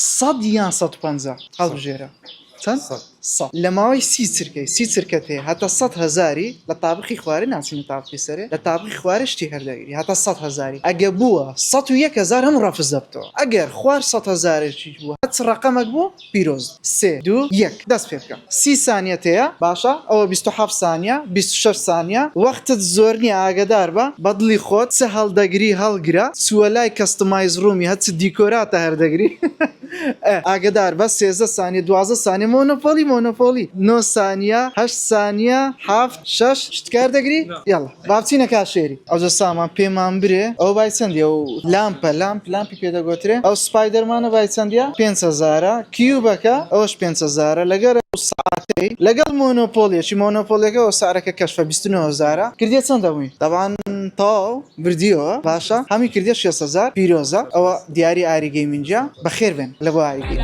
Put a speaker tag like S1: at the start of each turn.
S1: 100 یان 150 هەڵبژێرە چەند؟ 100 لە ماوەی 30 چرکەت هەیە هەتا 100,000 لە تابقی خوارە ناچینە تابقی سەرێ لە تابقی خوارە شتی هەردەگیری هەتا 100,000 ئەگە بووە 101,000 هەموو ڕەفزە بتەوە ئەگەر خوار 100,000 بووە هەچ ڕقەمەک بوو پیرۆز 3 2 1 دەست پێ بکە 30 سانیەت هەیە باشە ئەوە 27 سانیە 26 سانیە وەختت زۆر نییە ئاگدار بە بەدڵی خۆت چه هەڵدەگری هەڵگرە سوەلای کەستمایز ڕوومی هەچ دیکۆراتە هەردەگری ئاگدار بە 13 سانیە 12 سانیە مۆنۆپۆلی 9 سانیە 8 سانیە 7 6 شتکار دەگری یاڵا بابچینە کاشێری ئەوجە سامان پێمان برێ ئەو بای چەندیە و لامپی پێدەگوترێ ئەو سپایدەرمانە بای چەندیە 5,000 کیوبەکە ئەوەش 5,000 لەگەر ساعتەی لەگەڵ مۆنۆپۆلەکەەوە سارەکە کەشفە 29,000 کردیە چەند دەبووی دەبان تاو بردیەوە باشە هەمی کردیە 6,000 پیرۆزە ئەوە دیاری ئاریگەی منجا بەخێر بێن لە بۆ ئاریگەی